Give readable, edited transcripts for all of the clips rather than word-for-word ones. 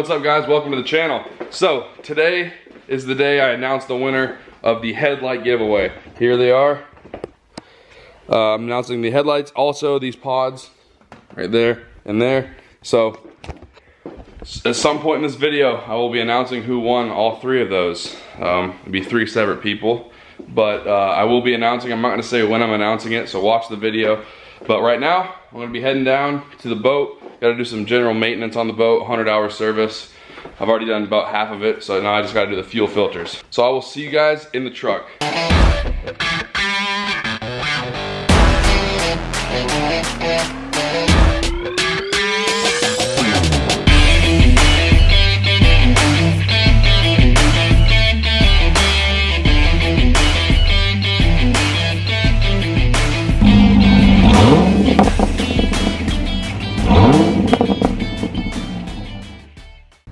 what's up guys? Welcome to the channel. So today is the day I announced the winner of the headlight giveaway. Here they are. I'm announcing the headlights, also these pods right there and there. So at some point in this video I will be announcing who won all three of those. It'll be three separate people, but I will be announcing. I'm not going to say when I'm announcing it, so watch the video. But right now I'm going to be heading down to the boat. Got to do some general maintenance on the boat, 100-hour service. I've already done about half of it, so now I just got to do the fuel filters. So I will see you guys in the truck.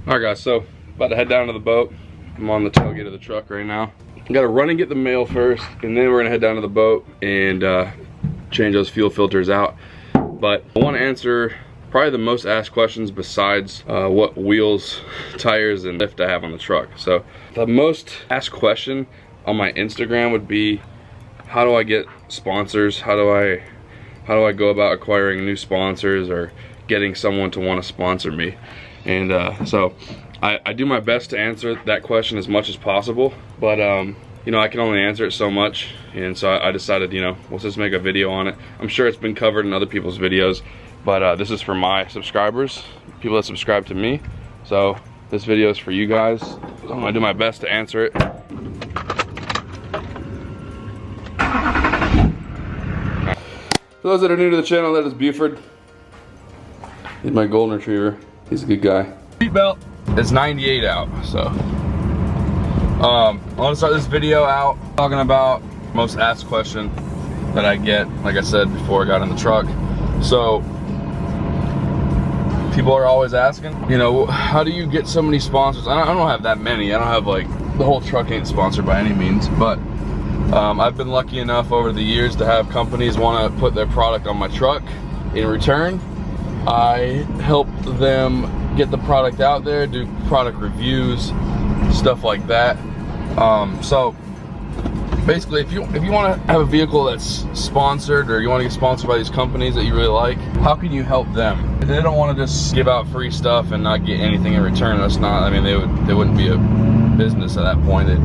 Alright guys, so about to head down to the boat. I'm on the tailgate of the truck right now. I gotta run and get the mail first, and then we're gonna head down to the boat and change those fuel filters out. But I want to answer probably the most asked questions besides what wheels, tires, and lift I have on the truck. So the most asked question on my Instagram would be, how do I get sponsors? How do I go about acquiring new sponsors or getting someone to want to sponsor me? And so I do my best to answer that question as much as possible, but you know, I can only answer it so much, and so I decided, you know, let's just make a video on it. I'm sure it's been covered in other people's videos, but this is for my subscribers, people that subscribe to me. So this video is for you guys. So I'm gonna do my best to answer it. For those that are new to the channel, that is Buford. He's my golden retriever. He's a good guy. Seatbelt. It's 98 out, so. I want to start this video out talking about most asked question that I get, like I said before I got in the truck. So, people are always asking, you know, how do you get so many sponsors? I don't have that many. I don't have, like, the whole truck ain't sponsored by any means, but I've been lucky enough over the years to have companies want to put their product on my truck. In return, I help them get the product out there, do product reviews, stuff like that. So basically, if you want to have a vehicle that's sponsored, or you want to get sponsored by these companies that you really like, how can you help them? They don't want to just give out free stuff and not get anything in return. That's not, I mean, they wouldn't be a business at that point. It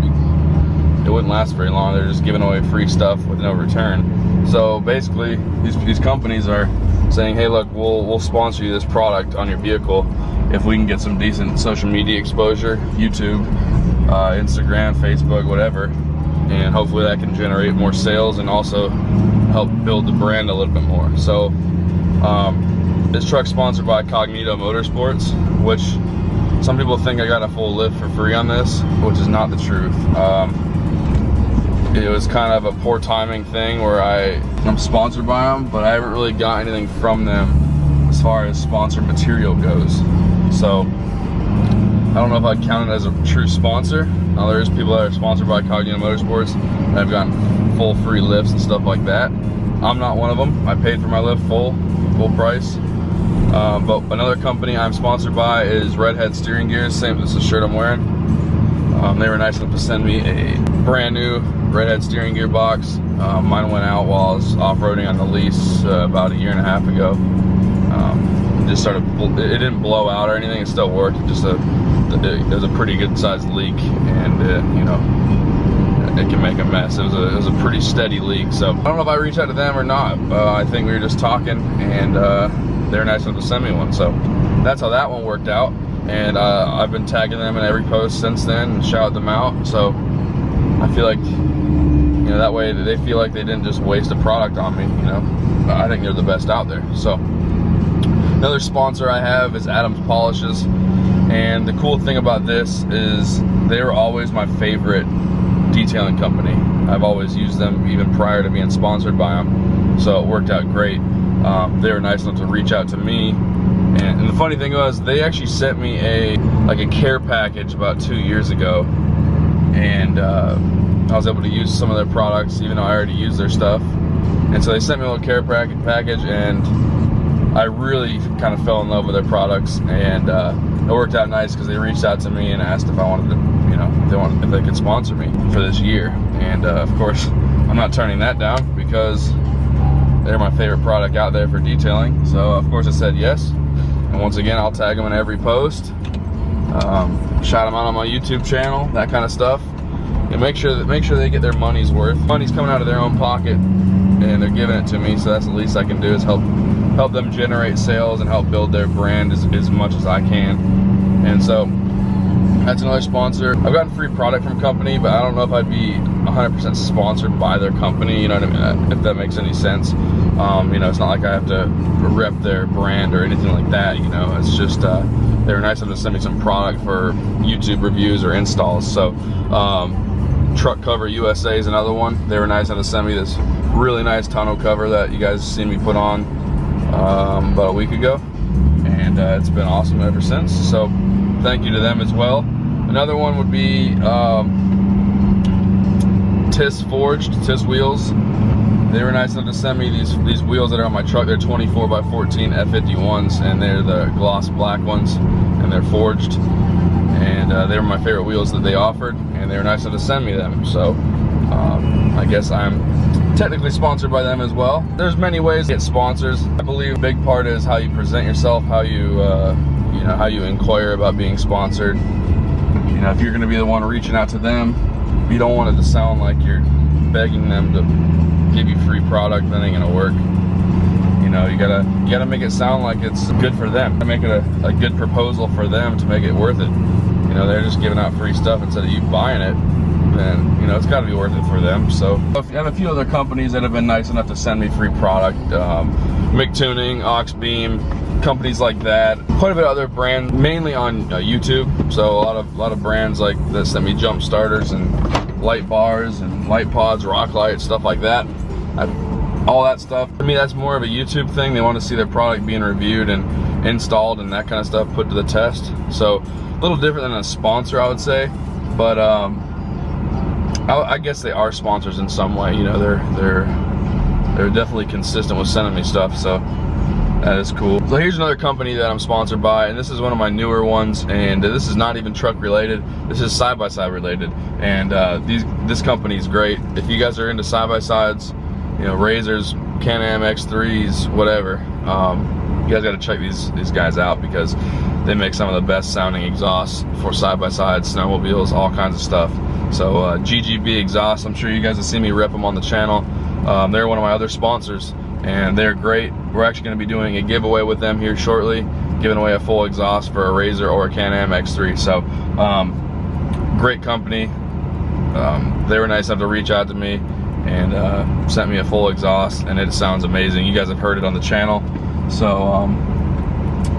wouldn't last very long. They're just giving away free stuff with no return. So basically, these companies are saying, hey, look, we'll sponsor you this product on your vehicle if we can get some decent social media exposure, YouTube, Instagram, Facebook, whatever, and hopefully that can generate more sales and also help build the brand a little bit more. So this truck's sponsored by Cognito Motorsports, which some people think I got a full lift for free on this, which is not the truth. It was kind of a poor timing thing where I'm sponsored by them, but I haven't really got anything from them as far as sponsored material goes. So I don't know if I'd count it as a true sponsor. Now there is people that are sponsored by Cognito Motorsports that have gotten full free lifts and stuff like that. I'm not one of them. I paid for my lift full price. But another company I'm sponsored by is Redhead Steering Gears. Same as the shirt I'm wearing. They were nice enough to send me a brand new Redhead steering gear box. Mine went out while I was off-roading on the lease about a year and a half ago. It didn't blow out or anything. It still worked. It was a pretty good sized leak, and you know, it can make a mess. It was a pretty steady leak. So I don't know if I reached out to them or not. I think we were just talking, and they're nice enough to send me one. So that's how that one worked out. And I've been tagging them in every post since then and shout them out. So I feel like, you know, that way they feel like they didn't just waste a product on me. You know, I think they're the best out there. So another sponsor I have is Adams Polishes, and the cool thing about this is they were always my favorite detailing company. I've always used them even prior to being sponsored by them, so it worked out great. They were nice enough to reach out to me. And the funny thing was, they actually sent me a care package about 2 years ago, and I was able to use some of their products even though I already used their stuff. And so they sent me a little care package, and I really kind of fell in love with their products, and it worked out nice because they reached out to me and asked if I wanted to, you know, if they could sponsor me for this year. And of course, I'm not turning that down because they're my favorite product out there for detailing. So of course I said yes. And once again, I'll tag them in every post. Shout them out on my YouTube channel, that kind of stuff. And make sure they get their money's worth. Money's coming out of their own pocket, and they're giving it to me. So that's the least I can do is help them generate sales and help build their brand as much as I can. And so that's another sponsor. I've gotten free product from company, but I don't know if I'd be 100% sponsored by their company. You know what I mean? If that makes any sense. You know, it's not like I have to rep their brand or anything like that. You know, it's just they were nice enough to send me some product for YouTube reviews or installs. So Truck Cover USA is another one. They were nice enough to send me this really nice tonneau cover that you guys seen me put on about a week ago, and it's been awesome ever since. So thank you to them as well. Another one would be Tis Wheels. They were nice enough to send me these wheels that are on my truck. They're 24x14 F51s, and they're the gloss black ones, and they're forged. And they were my favorite wheels that they offered, and they were nice enough to send me them. So I guess I'm technically sponsored by them as well. There's many ways to get sponsors. I believe a big part is how you present yourself, how you you know, how you inquire about being sponsored. You know, if you're going to be the one reaching out to them, you don't want it to sound like you're begging them to give you free product. That ain't gonna work. You know, you gotta make it sound like it's good for them. Make it a good proposal for them to make it worth it. You know, they're just giving out free stuff instead of you buying it, then, you know, it's got to be worth it for them. So I have a few other companies that have been nice enough to send me free product. Mick Tuning, Ox Beam, companies like that. Quite a bit of other brands, mainly on YouTube. So a lot of brands like that sent me jump starters and light bars and light pods, rock lights, stuff like that. All that stuff, to me, that's more of a YouTube thing. They want to see their product being reviewed and installed and that kind of stuff put to the test. So a little different than a sponsor, I would say, but I guess they are sponsors in some way. You know, they're definitely consistent with sending me stuff, so that is cool. So here's another company that I'm sponsored by, and this is one of my newer ones, and this is not even truck related. This is side-by-side related, and this company is great. If you guys are into side-by-sides, you know, Razors, Can-Am X3s, whatever, you guys got to check these guys out because they make some of the best sounding exhausts for side-by-sides, snowmobiles, all kinds of stuff. So GGB exhaust, I'm sure you guys have seen me rep them on the channel. They're one of my other sponsors, and they're great. We're actually going to be doing a giveaway with them here shortly, giving away a full exhaust for a Razor or a Can-Am X3. So great company. They were nice enough to reach out to me and sent me a full exhaust, and it sounds amazing. You guys have heard it on the channel. So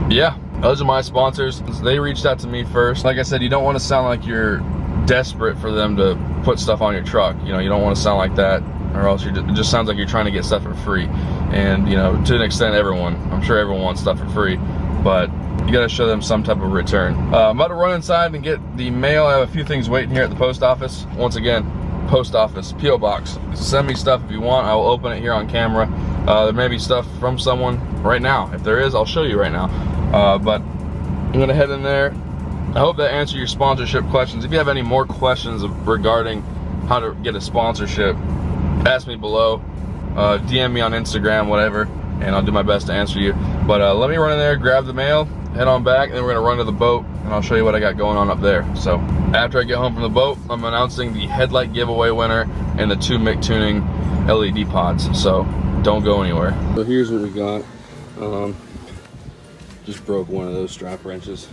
yeah, those are my sponsors. They reached out to me first. Like I said, you don't want to sound like you're desperate for them to put stuff on your truck. You know, you don't want to sound like that, or else it just sounds like you're trying to get stuff for free. And you know, to an extent, I'm sure everyone wants stuff for free, but you got to show them some type of return. I'm about to run inside and get the mail. I have a few things waiting here at the post office. Once again, post office, P.O. box. Send me stuff if you want. I will open it here on camera. There may be stuff from someone right now. If there is, I'll show you right now. But I'm gonna head in there. I hope that answered your sponsorship questions. If you have any more questions regarding how to get a sponsorship, ask me below. DM me on Instagram, whatever, and I'll do my best to answer you. But let me run in there, grab the mail, head on back, and then we're gonna run to the boat, and I'll show you what I got going on up there. So after I get home from the boat, I'm announcing the Headlight giveaway winner and the 2 Mick Tuning LED pods. So don't go anywhere. So here's what we got. Just broke one of those strap wrenches.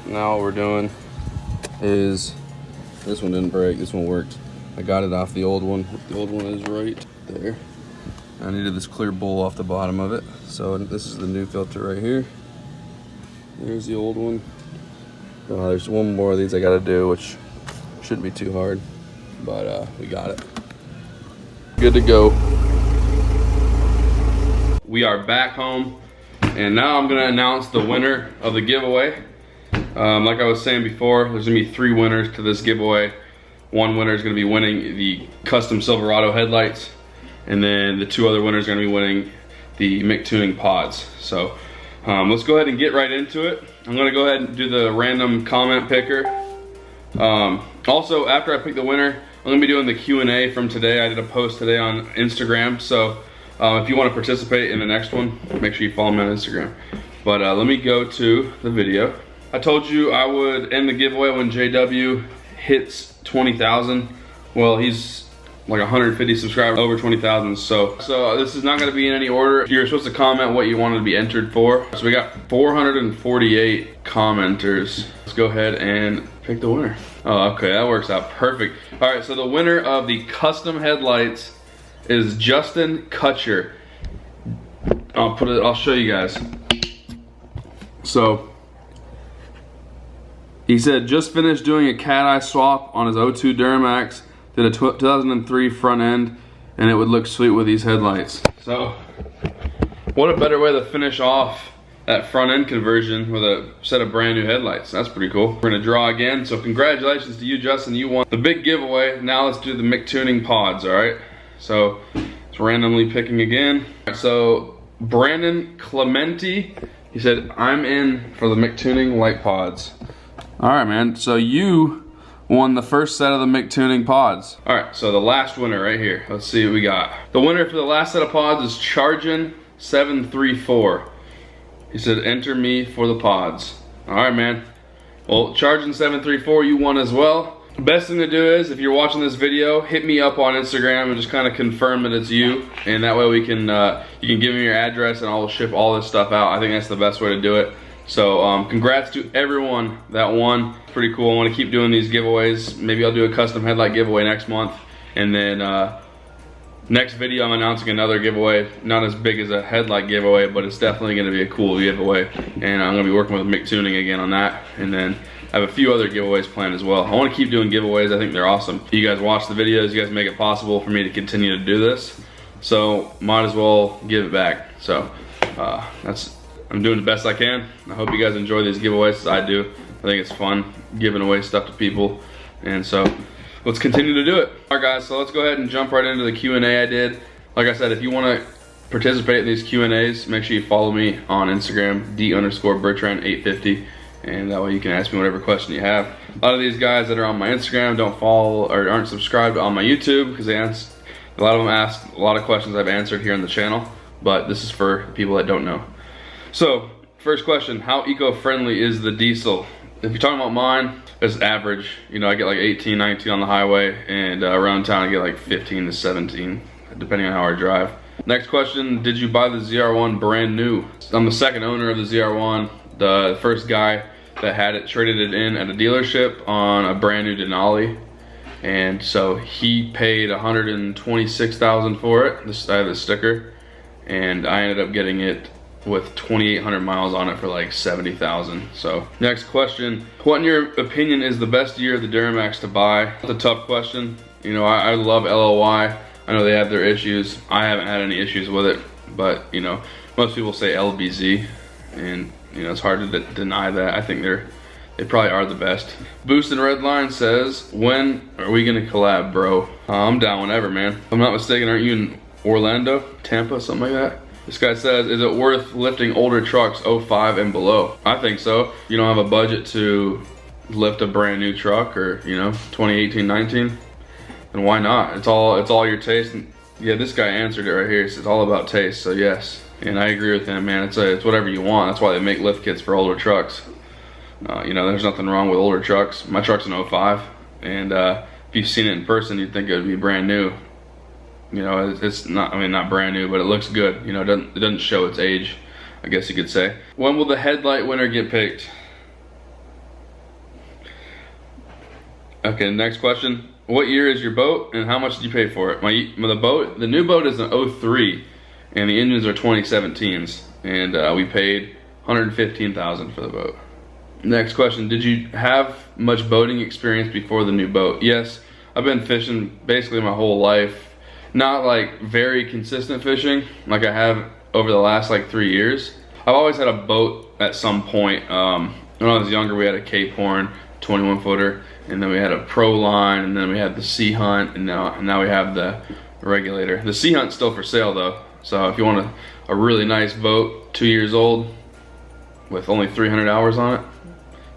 Now what we're doing is, this one didn't break, this one worked. I got it off the old one. The old one is right there. I needed this clear bowl off the bottom of it. So this is the new filter right here. There's the old one. There's one more of these I gotta do, which shouldn't be too hard, but we got it. Good to go. We are back home, and now I'm gonna announce the winner of the giveaway. Like I was saying before, there's gonna be 3 winners to this giveaway. One winner is gonna be winning the custom Silverado headlights, and then the 2 other winners are gonna be winning the Mick Tuning pods. So Let's go ahead and get right into it. I'm gonna go ahead and do the random comment picker. Also, after I pick the winner, I'm gonna be doing the Q&A from today. I did a post today on Instagram, so if you want to participate in the next one, make sure you follow me on Instagram. But let me go to the video. I told you I would end the giveaway when JW hits 20,000. Well, he's like 150 subscribers, over 20,000. So this is not gonna be in any order. You're supposed to comment what you wanted to be entered for. So we got 448 commenters. Let's go ahead and pick the winner. Oh, okay, that works out perfect. All right, so the winner of the custom headlights is Justin Kutcher. I'll show you guys. So he said, just finished doing a cat eye swap on his 02 Duramax. Did a 2003 front end, and it would look sweet with these headlights. So, what a better way to finish off that front end conversion with a set of brand new headlights. That's pretty cool. We're gonna draw again, so congratulations to you, Justin. You won the big giveaway. Now let's do the McTuning pods, all right? So, it's randomly picking again. So, Brandon Clementi, he said, I'm in for the McTuning light pods. All right, man, so you won the first set of the McTuning pods. All right, so the last winner right here. Let's see what we got. The winner for the last set of pods is Chargin734. He said, enter me for the pods. All right, man. Well, Chargin734, you won as well. Best thing to do is, if you're watching this video, hit me up on Instagram and just kind of confirm that it's you. And that way we can, you can give me your address and I'll ship all this stuff out. I think that's the best way to do it. So congrats to everyone that won. Pretty cool. I want to keep doing these giveaways. Maybe I'll do a custom headlight giveaway next month. And then next video I'm announcing another giveaway. Not as big as a headlight giveaway, but it's definitely going to be a cool giveaway. And I'm going to be working with McTuning again on that. And then I have a few other giveaways planned as well. I want to keep doing giveaways. I think they're awesome. You guys watch the videos. You guys make it possible for me to continue to do this. So might as well give it back. So I'm doing the best I can. I hope you guys enjoy these giveaways as I do. I think it's fun giving away stuff to people. And so let's continue to do it. All right, guys, so let's go ahead and jump right into the Q&A I did. Like I said, if you want to participate in these Q&As, make sure you follow me on Instagram, D_Bertrand850. And that way you can ask me whatever question you have. A lot of these guys that are on my Instagram don't follow or aren't subscribed on my YouTube because a lot of them ask a lot of questions I've answered here on the channel. But this is for people that don't know. So, first question, how eco-friendly is the diesel? If you're talking about mine, it's average. You know, I get like 18, 19 on the highway, and around town I get like 15 to 17, depending on how I drive. Next question, did you buy the ZR1 brand new? I'm the second owner of the ZR1. The first guy that had it traded it in at a dealership on a brand new Denali. And so he paid $126,000 for it. I have the sticker. And I ended up getting it with 2,800 miles on it for like 70,000. So next question, what in your opinion is the best year of the Duramax to buy? That's a tough question. You know, I love LLY. I know they have their issues. I haven't had any issues with it, but you know, most people say LBZ, and you know, it's hard to deny that. I think they probably are the best. Boost and Redline says, when are we gonna collab, bro? I'm down whenever, man. If I'm not mistaken, aren't you in Orlando, Tampa, something like that? This guy says, is it worth lifting older trucks 05 and below? I think so. You don't have a budget to lift a brand new truck or, you know, 2018, 19, then why not? It's all your taste. And yeah, this guy answered it right here. He says it's all about taste, so yes. And I agree with him, man. It's whatever you want. That's why they make lift kits for older trucks. You know, there's nothing wrong with older trucks. My truck's an 05, and if you've seen it in person, you'd think it would be brand new. You know, it's not, I mean, not brand new, but it looks good. You know, it doesn't show its age, I guess you could say. When will the headlight winner get picked? Okay, next question. What year is your boat and how much did you pay for it? The new boat is an 03 and the engines are 2017s, and we paid $115,000 for the boat. Next question, did you have much boating experience before the new boat? Yes, I've been fishing basically my whole life. Not like very consistent fishing like I have over the last like 3 years. I've always had a boat at some point. When I was younger, we had a Cape Horn 21 footer, and then we had a Pro Line, and then we had the Sea Hunt, and now we have the Regulator. The Sea Hunt's still for sale though, so if you want a really nice boat, 2 years old, with only 300 hours on it,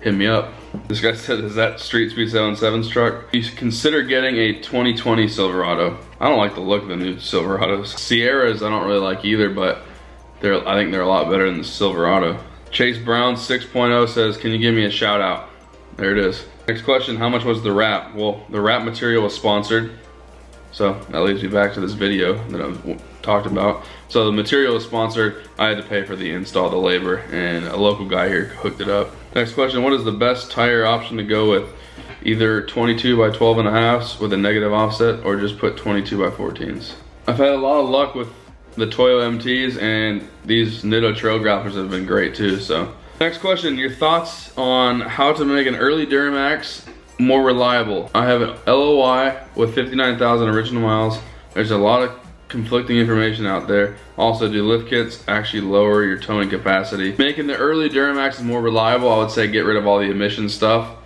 hit me up. This guy said, is that Street Speed 77's truck? You should consider getting a 2020 Silverado. I don't like the look of the new Silverados. Sierras I don't really like either, but I think they're a lot better than the Silverado. Chase Brown 6.0 says, can you give me a shout out? There it is. Next question, how much was the wrap? Well, the wrap material was sponsored. So that leads me back to this video that I've talked about. So the material was sponsored. I had to pay for the install, the labor, and a local guy here hooked it up. Next question, what is the best tire option to go with? Either 22 by 12.5s with a negative offset, or just put 22 by 14s. I've had a lot of luck with the Toyo MTs, and these Nitto Trail Grapplers have been great too. So next question, your thoughts on how to make an early Duramax more reliable. I have an LOI with 59,000 original miles. There's a lot of conflicting information out there. Also, do lift kits actually lower your towing capacity? Making the early Duramax more reliable, I would say get rid of all the emission stuff.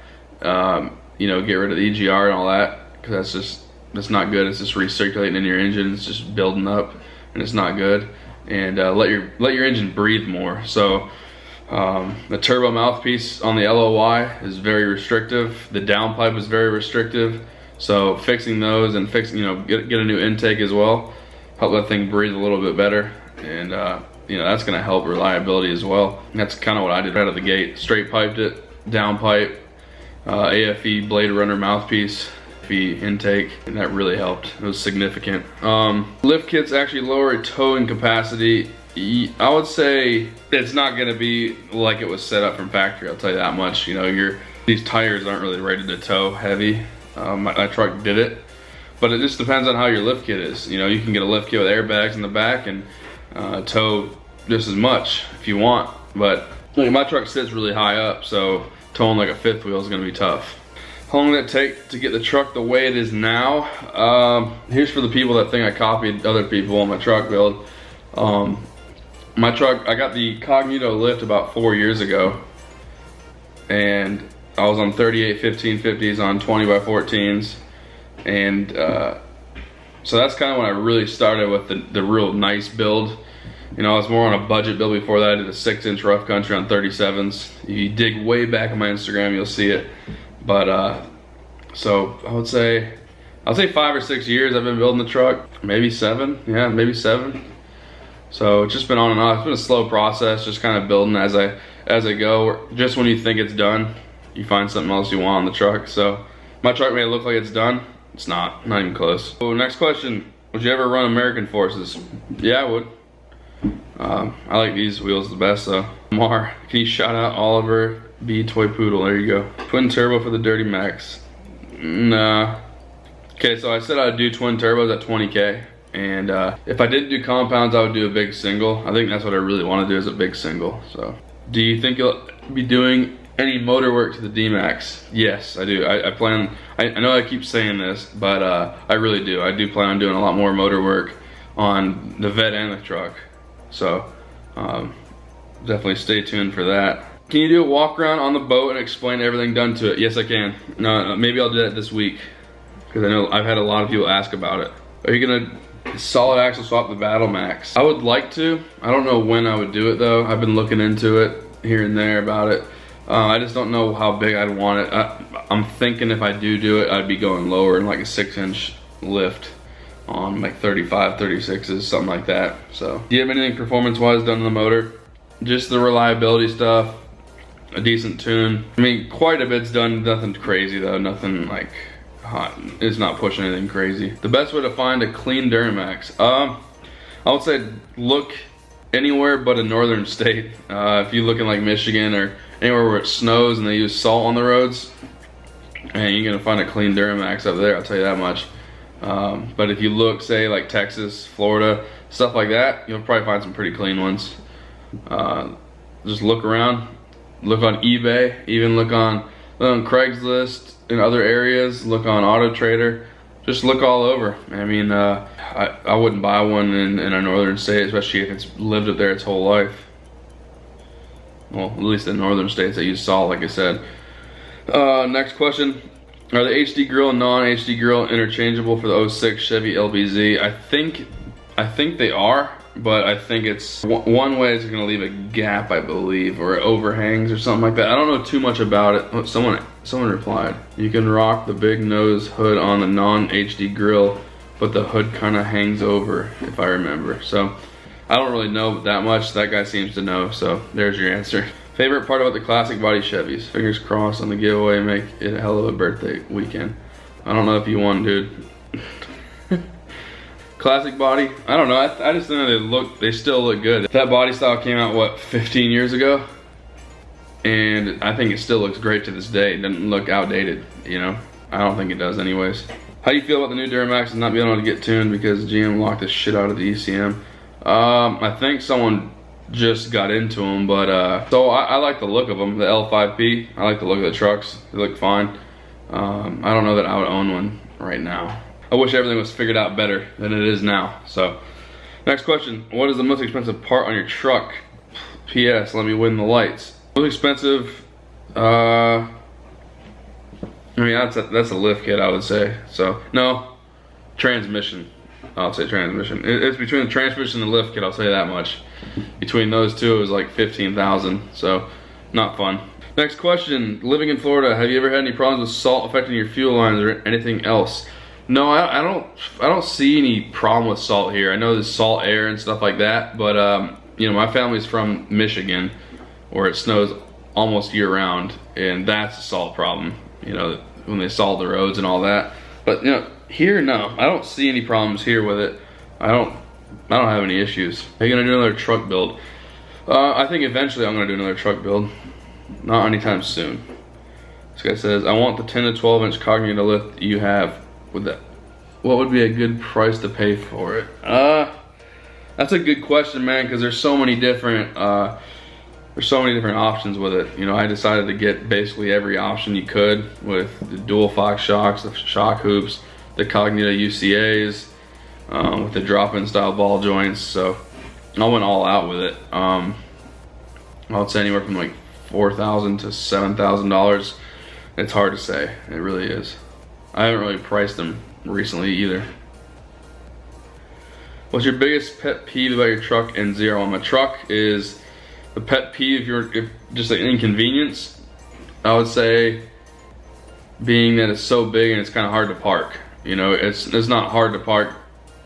You know, get rid of the EGR and all that, because that's not good. It's just recirculating in your engine. It's just building up, and it's not good. And let your engine breathe more. So the turbo mouthpiece on the LOY is very restrictive. The downpipe is very restrictive. So fixing those and you know, get a new intake as well, help that thing breathe a little bit better, and you know, that's gonna help reliability as well. And that's kind of what I did right out of the gate. Straight piped it, downpipe, AFE Blade Runner mouthpiece, AFE intake, and that really helped. It was significant. Lift kits actually lower towing capacity. I would say it's not gonna be like it was set up from factory, I'll tell you that much. You know, these tires aren't really rated to tow heavy. My truck did it, but it just depends on how your lift kit is. You know, you can get a lift kit with airbags in the back and tow just as much if you want, but look, my truck sits really high up, so towing like a fifth wheel is gonna be tough. How long did it take to get the truck the way it is now? Here's for the people that think I copied other people on my truck build. My truck, I got the Cognito lift about 4 years ago, and I was on 38 1550s on 20 by 14s, and so that's kind of when I really started with the real nice build. You know, I was more on a budget build before that. I did a 6-inch rough country on 37s. If you dig way back on my Instagram, you'll see it. But so I would say 5 or 6 years I've been building the truck, maybe 7, yeah, maybe 7. So it's just been on and off. It's been a slow process, just kind of building as I go. Just when you think it's done, you find something else you want on the truck. So my truck may look like it's done. It's not even close. So next question, would you ever run American Forces? Yeah, I would. I like these wheels the best though. Mar, can you shout out Oliver B. Toy Poodle? There you go. Twin turbo for the Dirty Max. Nah. Okay, so I said I'd do twin turbos at 20K. And if I didn't do compounds, I would do a big single. I think that's what I really want to do, is a big single. So, do you think you'll be doing any motor work to the D-Max? Yes, I do. I plan, I know I keep saying this, but I really do. I do plan on doing a lot more motor work on the Vet and the truck. So, definitely stay tuned for that. Can you do a walk around on the boat and explain everything done to it? Yes, I can. No, maybe I'll do that this week, because I know I've had a lot of people ask about it. Are you gonna solid axle swap the Battle Max? I would like to. I don't know when I would do it though. I've been looking into it here and there about it. I just don't know how big I'd want it. I'm thinking if I do it, I'd be going lower in like a 6-inch lift on like 35, 36s, something like that. So, do you have anything performance-wise done on the motor? Just the reliability stuff, a decent tune. I mean, quite a bit's done, nothing crazy though, nothing like hot. It's not pushing anything crazy. The best way to find a clean Duramax, I would say look anywhere but a northern state. If you look in like Michigan or anywhere where it snows and they use salt on the roads, and you're gonna find a clean Duramax up there, I'll tell you that much. But if you look, say like Texas, Florida, stuff like that, you'll probably find some pretty clean ones. Just look around, look on eBay, even look on Craigslist in other areas, look on Auto Trader, just look all over. I mean, I wouldn't buy one in a northern state, especially if it's lived up there its whole life. Well, at least in northern states that use salt, like I said. Next question, are the HD grill and non-HD grill interchangeable for the 06 Chevy LBZ? I think they are. but I think it's one way is gonna leave a gap, I believe, or it overhangs or something like that. I don't know too much about it. Oh, someone replied, you can rock the big nose hood on the non-HD grill, but the hood kind of hangs over, if I remember. So I don't really know that much. That guy seems to know, so there's your answer. Favorite part about the classic body Chevys? Fingers crossed on the giveaway, make it a hell of a birthday weekend. I don't know if you won, dude. Classic body, I don't know, I just think they still look good. That body style came out, what, 15 years ago? And I think it still looks great to this day. It doesn't look outdated, you know? I don't think it does anyways. How do you feel about the new Duramax and not being able to get tuned because GM locked the shit out of the ECM? I think someone just got into them, but so I like the look of them, the L5P. I like the look of the trucks, they look fine. I don't know that I would own one right now. I wish everything was figured out better than it is now. So, next question, what is the most expensive part on your truck? P.S. Let me win the lights. Most expensive, I mean, that's a lift kit, I would say. So, no, transmission. I'll say transmission. It's between the transmission and the lift kit, I'll say that much. Between those two, it was like $15,000, so not fun. Next question, living in Florida, have you ever had any problems with salt affecting your fuel lines or anything else? No, I don't see any problem with salt here. I know there's salt air and stuff like that, but you know, my family's from Michigan, where it snows almost year round, and that's a salt problem, you know, when they salt the roads and all that. But you know, here, no, I don't see any problems here with it. I don't have any issues. Are you gonna do another truck build? I think eventually I'm gonna do another truck build. Not anytime soon. This guy says, I want the 10 to 12 inch Cognito lift you have. With that, what would be a good price to pay for it? That's a good question, man, because there's so many different options with it. You know, I decided to get basically every option you could with the dual Fox shocks, the shock hoops, the Cognito UCAs, with the drop-in style ball joints. So I went all out with it. I would say anywhere from like $4,000 to $7,000. It's hard to say. It really is. I haven't really priced them recently either. What's your biggest pet peeve about your truck and zero on my truck? Is the pet peeve if just like inconvenience, I would say, being that it's so big and it's kind of hard to park. You know, it's not hard to park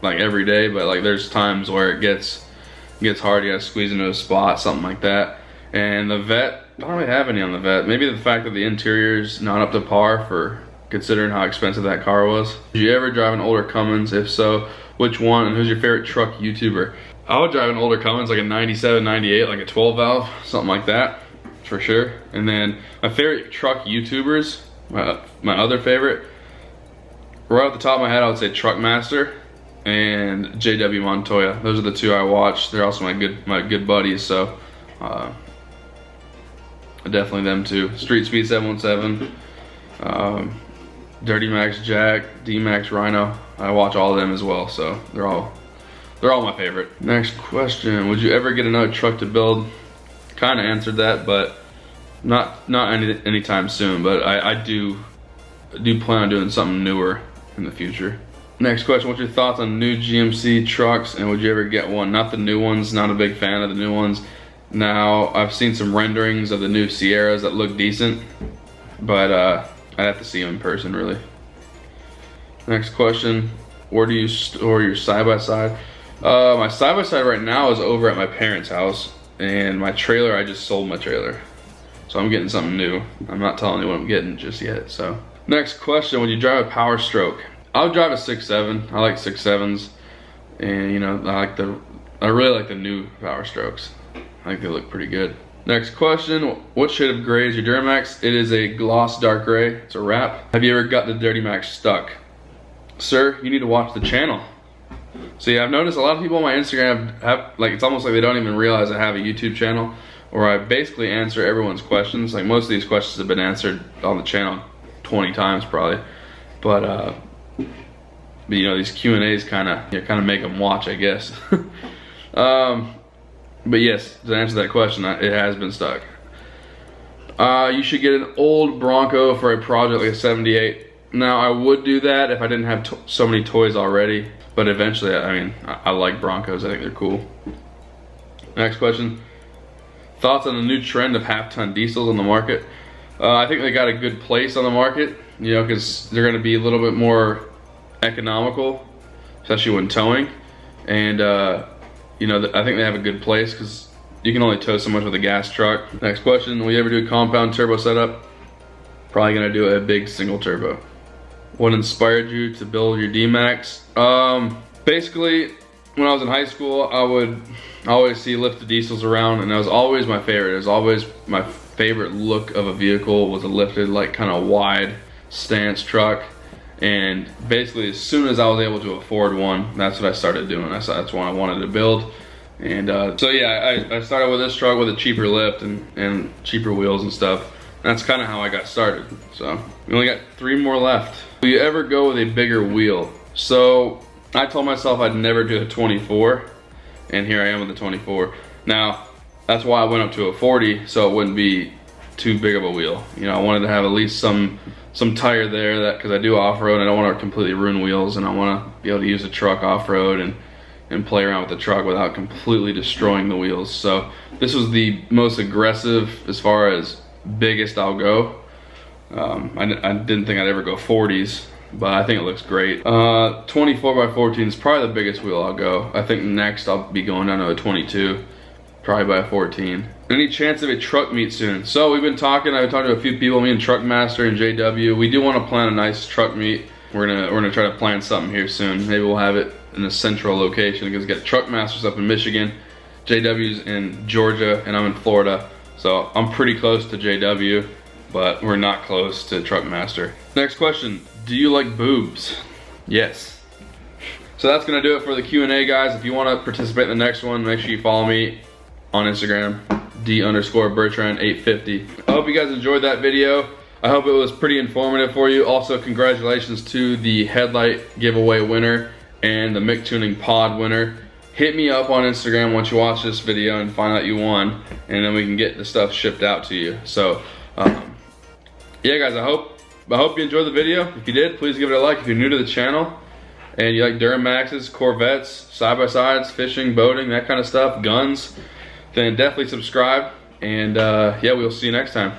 like every day, but like there's times where it gets hard. You gotta squeeze into a spot, something like that. And the vet, I don't really have any on the vet. Maybe the fact that the interior's not up to par for considering how expensive that car was. Did you ever drive an older Cummins? If so, which one? And who's your favorite truck YouTuber? I would drive an older Cummins, like a 97, 98, like a 12 valve, something like that, for sure. And then my favorite truck YouTubers, my other favorite, right off the top of my head, I would say Truckmaster and JW Montoya. Those are the two I watch. They're also my good buddies, so definitely them two. Street Speed 717, Dirty Max Jack, D-Max Rhino. I watch all of them as well, so they're all my favorite. Next question, would you ever get another truck to build? Kind of answered that, but not anytime soon, but I do plan on doing something newer in the future. Next question, what's your thoughts on new GMC trucks and would you ever get one? Not the new ones, not a big fan of the new ones. Now, I've seen some renderings of the new Sierras that look decent, but I'd have to see them in person, really. Next question, where do you store your side-by-side? My side-by-side right now is over at my parents' house, and my trailer, I just sold my trailer. So I'm getting something new. I'm not telling you what I'm getting just yet, so. Next question, would you drive a Power Stroke? I would drive a 6.7. I like 6.7s, and you know, I really like the new Power Strokes. I think they look pretty good. Next question, what shade of gray is your Duramax? It is a gloss dark gray, it's a wrap. Have you ever got the Dirty Max stuck? Sir, you need to watch the channel. See, I've noticed a lot of people on my Instagram have, like, it's almost like they don't even realize I have a YouTube channel where I basically answer everyone's questions. Like, most of these questions have been answered on the channel 20 times probably. But you know, these Q&As kind of make them watch, I guess. But yes, to answer that question, it has been stuck. You should get an old Bronco for a project like a 78. Now I would do that if I didn't have so many toys already, but eventually, I mean, I like Broncos. I think they're cool. Next question. Thoughts on the new trend of half-ton diesels on the market? I think they got a good place on the market, you know, because they're going to be a little bit more economical, especially when towing. And, you know, I think they have a good place because you can only tow so much with a gas truck. Next question. Will you ever do a compound turbo setup? Probably going to do a big single turbo. What inspired you to build your D-Max? Basically, when I was in high school, I would always see lifted diesels around, and that was always my favorite. It was always my favorite look of a vehicle, was a lifted, like, kind of wide stance truck. And basically, as soon as I was able to afford one, that's what I started doing. That's what I wanted to build. And so yeah, I started with this truck with a cheaper lift and cheaper wheels and stuff. That's kind of how I got started. So we only got 3 more left. Will you ever go with a bigger wheel? So I told myself I'd never do a 24, and here I am with a 24. Now, that's why I went up to a 40, so it wouldn't be too big of a wheel. You know, I wanted to have at least some tire there, that because I do off-road, I don't want to completely ruin wheels, and I want to be able to use the truck off-road and play around with the truck without completely destroying the wheels. So this was the most aggressive as far as biggest I'll go. I didn't think I'd ever go 40s, but I think it looks great. 24 by 14 is probably the biggest wheel I'll go. I think next I'll be going down to a 22, probably by a 14. Any chance of a truck meet soon? So we've been talking, I've been talking to a few people, me and Truckmaster and JW. We do want to plan a nice truck meet. We're gonna try to plan something here soon. Maybe we'll have it in a central location, because we got Truckmasters up in Michigan, JW's in Georgia, and I'm in Florida. So I'm pretty close to JW, but we're not close to Truckmaster. Next question, do you like boobs? Yes. So that's gonna do it for the Q&A, guys. If you wanna participate in the next one, make sure you follow me on Instagram, D_Bertrand850. I hope you guys enjoyed that video. I hope it was pretty informative for you. Also, congratulations to the Headlight giveaway winner and the Mick Tuning Pod winner. Hit me up on Instagram once you watch this video and find out you won, and then we can get the stuff shipped out to you. So, yeah, guys, I hope you enjoyed the video. If you did, please give it a like. If you're new to the channel and you like Duramaxes, Corvettes, side-by-sides, fishing, boating, that kind of stuff, guns, then definitely subscribe. And yeah, we'll see you next time.